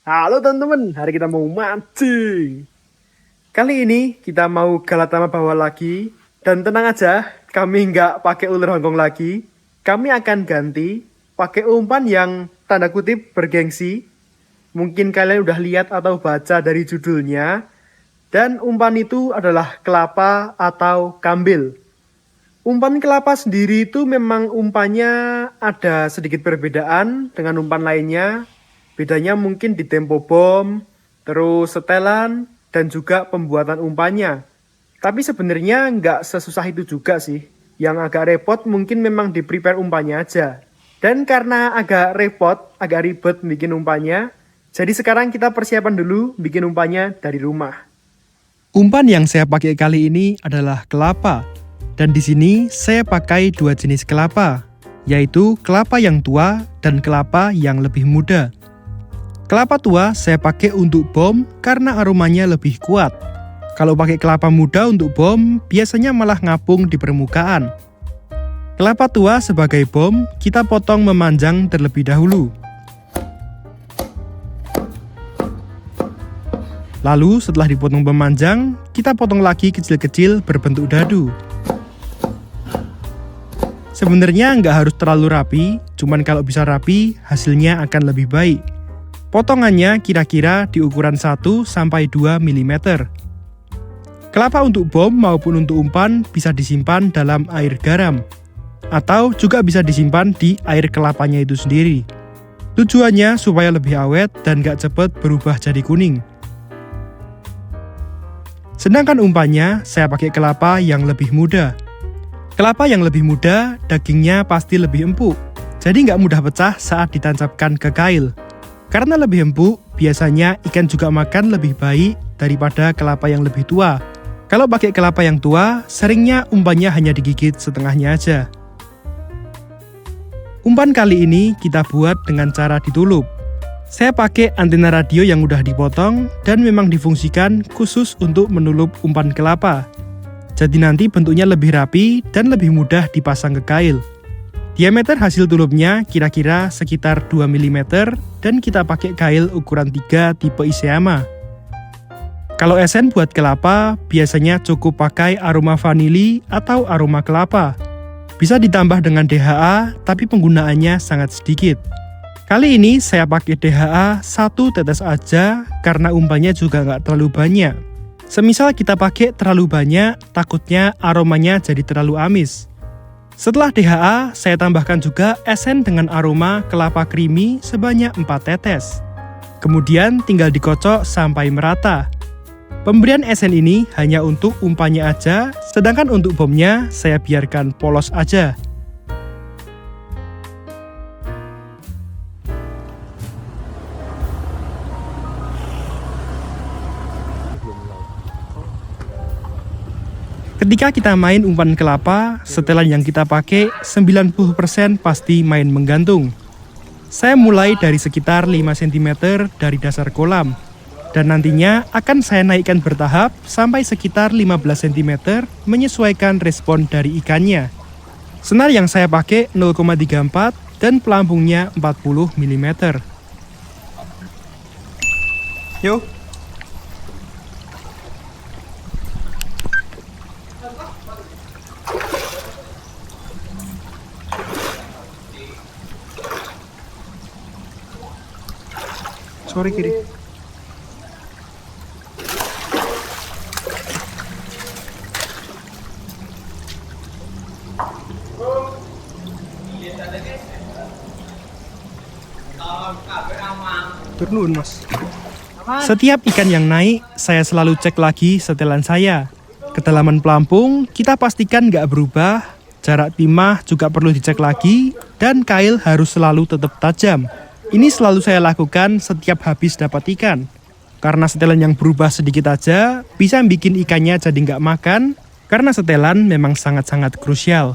Halo teman-teman, hari kita mau mancing. Kali ini kita mau galatama bawah lagi. Dan tenang aja, kami nggak pakai ular Hongkong lagi. Kami akan ganti pakai umpan yang tanda kutip bergengsi. Mungkin kalian udah lihat atau baca dari judulnya. Dan umpan itu adalah kelapa atau kambil. Umpan kelapa sendiri itu memang umpannya ada sedikit perbedaan dengan umpan lainnya. Bedanya mungkin di tempo bom, terus setelan, dan juga pembuatan umpannya. Tapi sebenarnya nggak sesusah itu juga sih. Yang agak repot mungkin memang di prepare umpannya aja. Dan karena agak repot, agak ribet bikin umpannya, jadi sekarang kita persiapan dulu bikin umpannya dari rumah. Umpan yang saya pakai kali ini adalah kelapa. Dan di sini saya pakai dua jenis kelapa, yaitu kelapa yang tua dan kelapa yang lebih muda. Kelapa tua saya pakai untuk bom karena aromanya lebih kuat. Kalau pakai kelapa muda untuk bom, biasanya malah ngapung di permukaan. Kelapa tua sebagai bom, kita potong memanjang terlebih dahulu. Lalu setelah dipotong memanjang, kita potong lagi kecil-kecil berbentuk dadu. Sebenarnya nggak harus terlalu rapi, cuman kalau bisa rapi, hasilnya akan lebih baik. Potongannya kira-kira di ukuran 1-2 mm. Kelapa untuk bom maupun untuk umpan bisa disimpan dalam air garam, atau juga bisa disimpan di air kelapanya itu sendiri. Tujuannya supaya lebih awet dan nggak cepat berubah jadi kuning. Sedangkan umpannya, saya pakai kelapa yang lebih muda. Kelapa yang lebih muda, dagingnya pasti lebih empuk, jadi nggak mudah pecah saat ditancapkan ke kail. Karena lebih empuk, biasanya ikan juga makan lebih baik daripada kelapa yang lebih tua. Kalau pakai kelapa yang tua, seringnya umpannya hanya digigit setengahnya aja. Umpan kali ini kita buat dengan cara ditulup. Saya pakai antena radio yang udah dipotong dan memang difungsikan khusus untuk menulup umpan kelapa. Jadi nanti bentuknya lebih rapi dan lebih mudah dipasang ke kail. Diameter hasil tulupnya kira-kira sekitar 2 mm dan kita pakai kail ukuran 3 tipe Iseyama. Kalau esen buat kelapa, biasanya cukup pakai aroma vanili atau aroma kelapa. Bisa ditambah dengan DHA, tapi penggunaannya sangat sedikit. Kali ini saya pakai DHA 1 tetes aja karena umpannya juga nggak terlalu banyak. Semisal kita pakai terlalu banyak, takutnya aromanya jadi terlalu amis. Setelah DHA, saya tambahkan juga esen dengan aroma kelapa creamy sebanyak 4 tetes. Kemudian tinggal dikocok sampai merata. Pemberian esen ini hanya untuk umpannya aja, sedangkan untuk bomnya saya biarkan polos aja. Ketika kita main umpan kelapa, setelan yang kita pakai 90% pasti main menggantung. Saya mulai dari sekitar 5 cm dari dasar kolam, dan nantinya akan saya naikkan bertahap sampai sekitar 15 cm menyesuaikan respon dari ikannya. Senar yang saya pakai 0,34 dan pelampungnya 40 mm. Yuk. Sorry kiri. Turun mas. Setiap ikan yang naik, saya selalu cek lagi setelan saya. Kedalaman pelampung kita pastikan nggak berubah, jarak timah juga perlu dicek lagi, dan kail harus selalu tetap tajam. Ini selalu saya lakukan setiap habis dapat ikan. Karena setelan yang berubah sedikit aja, bisa bikin ikannya jadi nggak makan, karena setelan memang sangat-sangat krusial.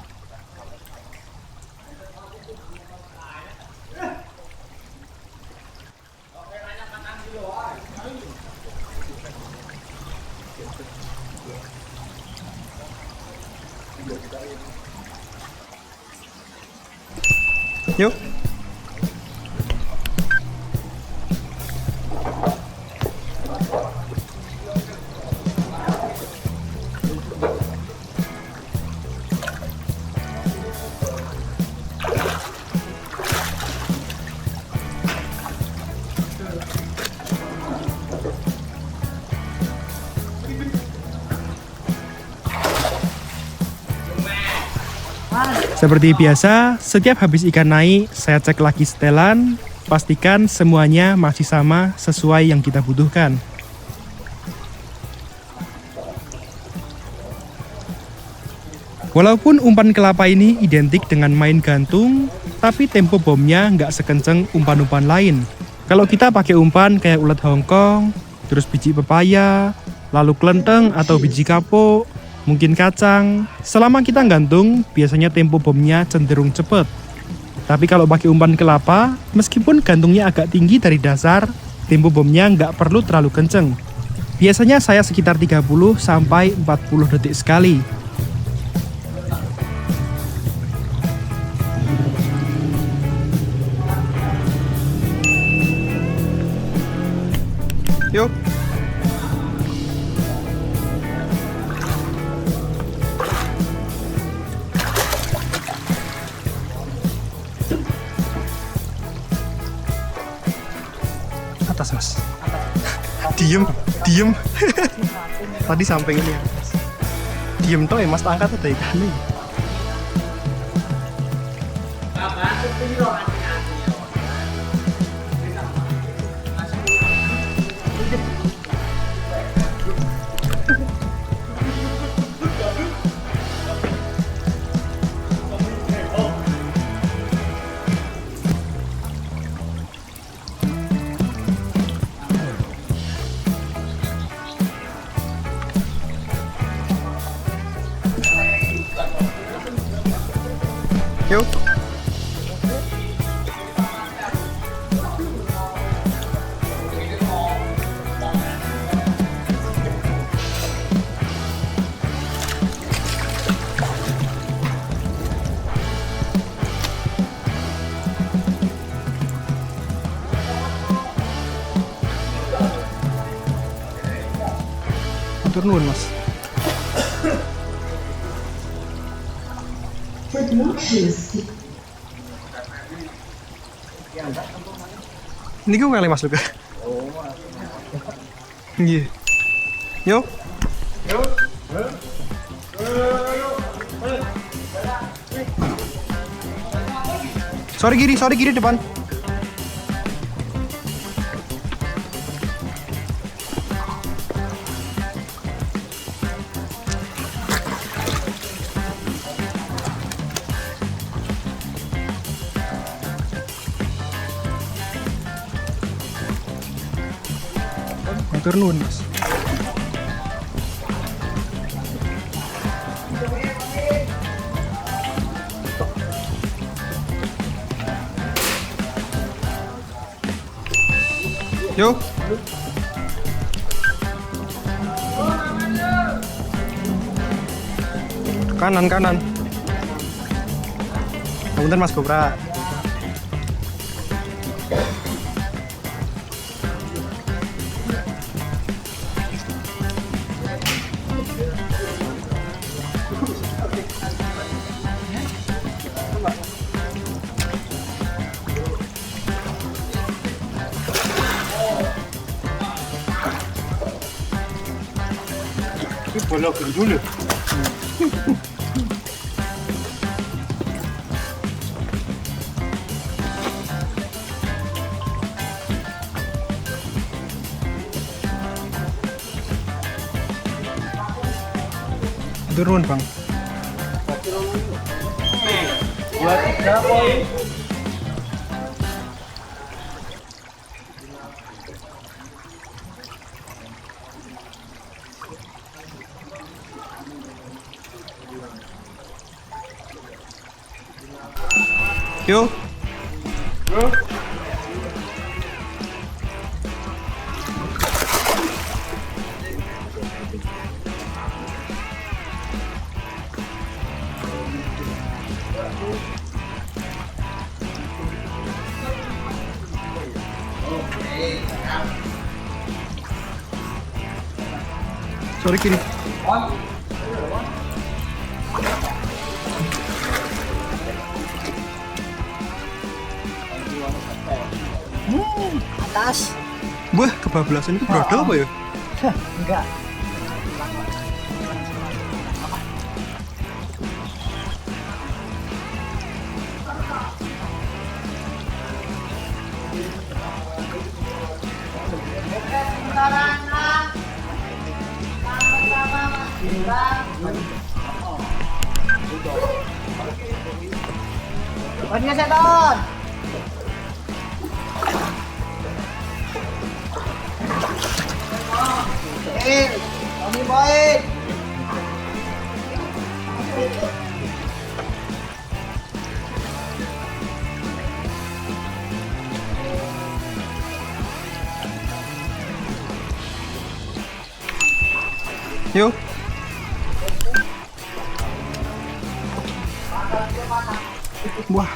Yuk. Seperti biasa, setiap habis ikan naik, saya cek lagi setelan, pastikan semuanya masih sama sesuai yang kita butuhkan. Walaupun umpan kelapa ini identik dengan main gantung, tapi tempo bomnya nggak sekenceng umpan-umpan lain. Kalau kita pakai umpan kayak ulet Hongkong, terus biji pepaya, lalu kelenteng atau biji kapuk, mungkin kacang, selama kita gantung, biasanya tempo bomnya cenderung cepet. Tapi kalau pakai umpan kelapa, meskipun gantungnya agak tinggi dari dasar, tempo bomnya nggak perlu terlalu kenceng. Biasanya saya sekitar 30 sampai 40 detik sekali. Yuk. Atas, Mas. Diem. Tadi sampai ini ya. Diem toh ya, Mas, angkat ada ikannya. Yuk. Atur nuwun, Mas. Ini gue kali Mas Luka. Iya. Yuk. Sorry kiri depan. Matur nuwun, Mas. Yuk. Kanan. Punten, Mas Gopra. Boleh dulu. Turun, Bang. 2-3 poin. Yuk. Sorry kiri. Atas. Wah, kebablasan itu brodol apa ya? Enggak. Bahannya seton. Kami baik. Yuk. Wah.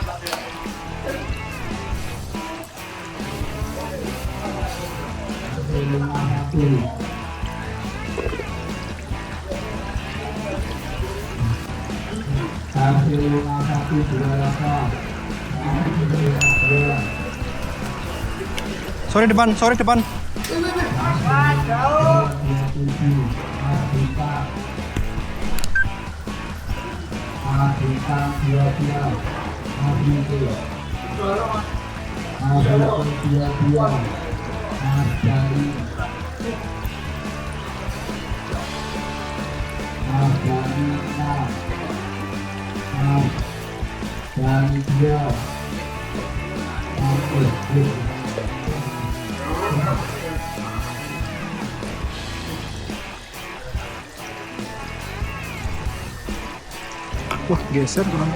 Sore depan, sore depan. Wah, geser kurang.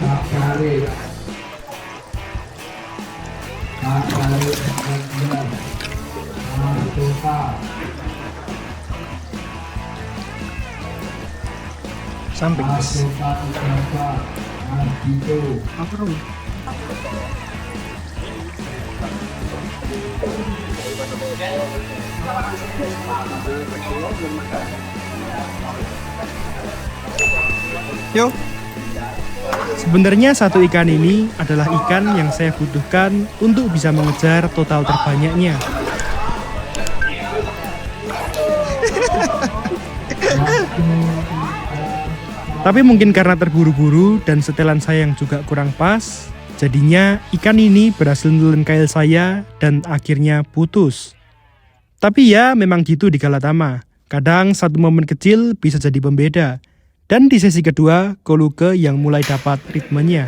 Samping mas. Apa dong? Yuk. Sebenarnya satu ikan ini adalah ikan yang saya butuhkan untuk bisa mengejar total terbanyaknya. Tapi mungkin karena terburu-buru dan setelan saya yang juga kurang pas, jadinya ikan ini berhasil nelen kail saya dan akhirnya putus. Tapi ya memang gitu di Galatama. Kadang satu momen kecil bisa jadi pembeda. Dan di sesi kedua, Koluke yang mulai dapat ritmenya.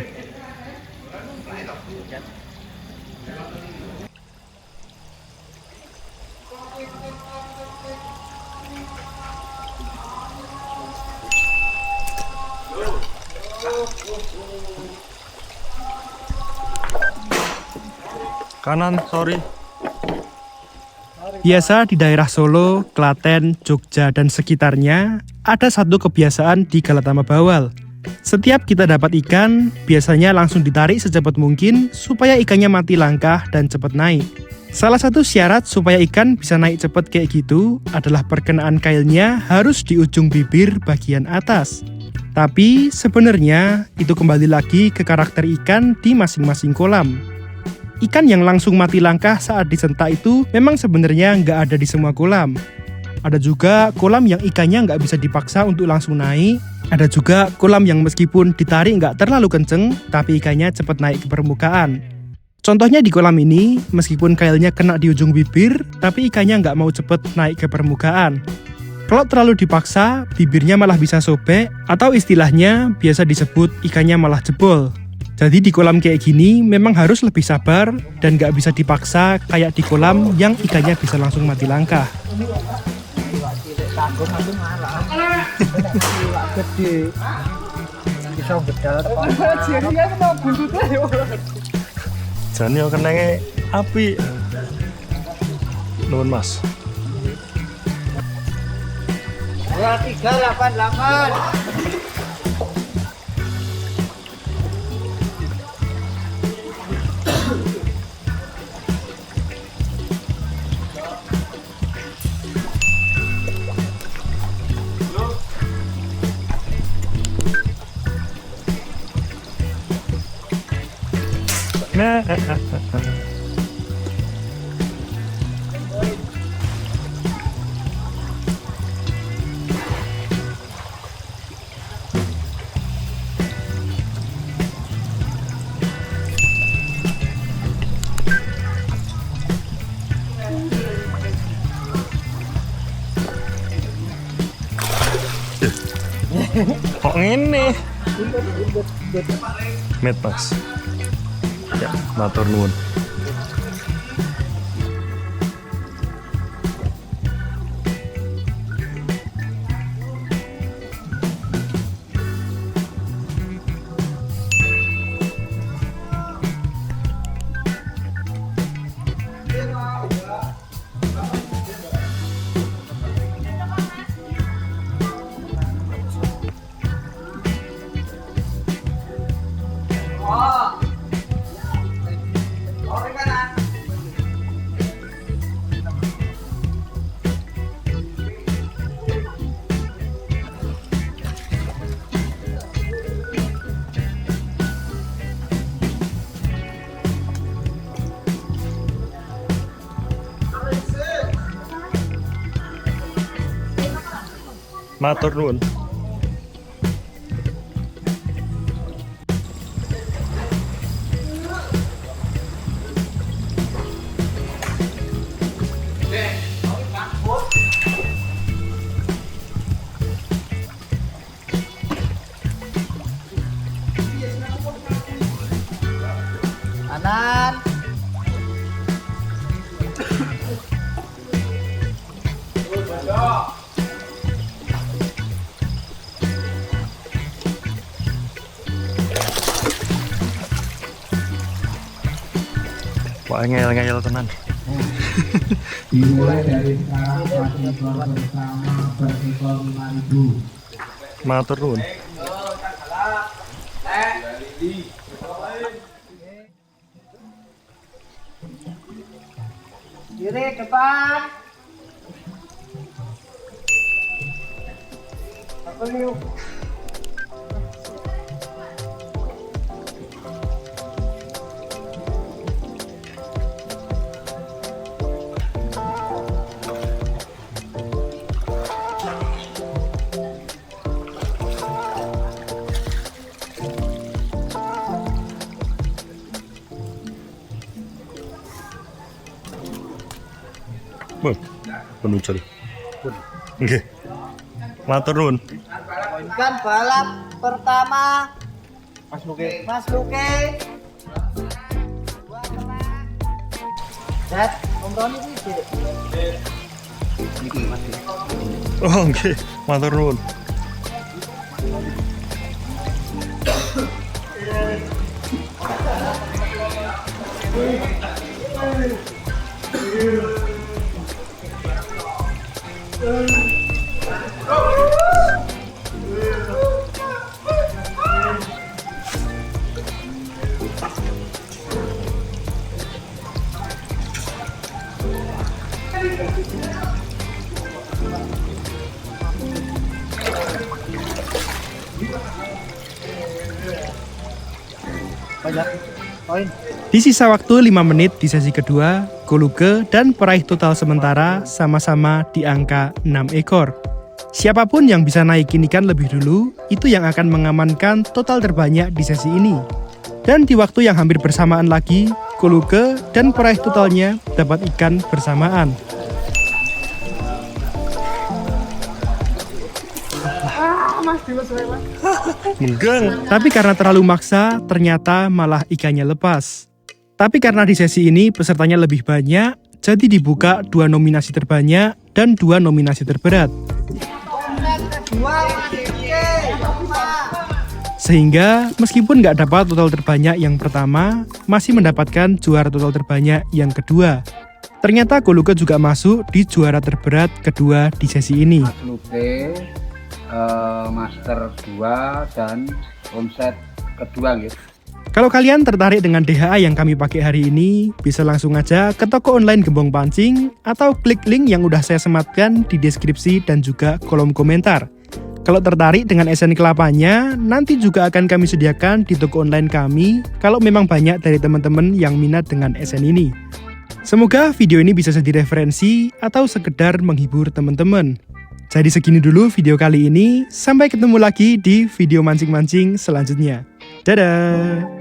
Kanan, sorry. Biasa di daerah Solo, Klaten, Jogja, dan sekitarnya, ada satu kebiasaan di Galatama Bawal. Setiap kita dapat ikan, biasanya langsung ditarik secepat mungkin supaya ikannya mati langkah dan cepat naik. Salah satu syarat supaya ikan bisa naik cepat kayak gitu adalah perkenaan kailnya harus di ujung bibir bagian atas. Tapi sebenarnya itu kembali lagi ke karakter ikan di masing-masing kolam. Ikan yang langsung mati langkah saat disentak itu memang sebenarnya nggak ada di semua kolam. Ada juga kolam yang ikannya nggak bisa dipaksa untuk langsung naik. Ada juga kolam yang meskipun ditarik nggak terlalu kenceng, tapi ikannya cepat naik ke permukaan. Contohnya di kolam ini, meskipun kailnya kena di ujung bibir, tapi ikannya nggak mau cepet naik ke permukaan. Kalau terlalu dipaksa, bibirnya malah bisa sobek, atau istilahnya biasa disebut ikannya malah jebol. Jadi di kolam kayak gini memang harus lebih sabar dan nggak bisa dipaksa kayak di kolam yang ikannya bisa langsung mati langkah. Jani yo kenenge api. Nuwun Mas. 2388. Nah, Kok ngene? Met Mas. Ya, matur nuwun. Matur nuwun. Kanan. Wah, ngeyel-ngeyel tenan. Dimulai dari sekarang patikor bersama vertikal 5.000. Matur nuwun. Kiri depan. Apa nih? Bun, penuncul. Nggih. Matur nuwun. Kan balap pertama Mas Luke. Set, Om Roni iki. Oh, nggih. Matur nuwun. Banyak poin. Di sisa waktu 5 menit di sesi kedua, Goluge dan peraih total sementara sama-sama di angka 6 ekor. Siapapun yang bisa naikin ikan lebih dulu, itu yang akan mengamankan total terbanyak di sesi ini. Dan di waktu yang hampir bersamaan lagi, Goluge dan peraih totalnya dapat ikan bersamaan. Menggang. Tapi karena terlalu maksa, ternyata malah ikannya lepas. Tapi karena di sesi ini pesertanya lebih banyak, jadi dibuka 2 nominasi terbanyak dan 2 nominasi terberat. Sehingga meskipun nggak dapat total terbanyak yang pertama, masih mendapatkan juara total terbanyak yang kedua. Ternyata Goluge juga masuk di juara terberat kedua di sesi ini. Mas Lupe, Master 2 dan omset kedua gitu. Kalau kalian tertarik dengan DHA yang kami pakai hari ini, bisa langsung aja ke toko online Gembong Pancing atau klik link yang udah saya sematkan di deskripsi dan juga kolom komentar. Kalau tertarik dengan esen kelapanya, nanti juga akan kami sediakan di toko online kami kalau memang banyak dari teman-teman yang minat dengan esen ini. Semoga video ini bisa jadi referensi atau sekedar menghibur teman-teman. Jadi segini dulu video kali ini, sampai ketemu lagi di video mancing-mancing selanjutnya. Dadah!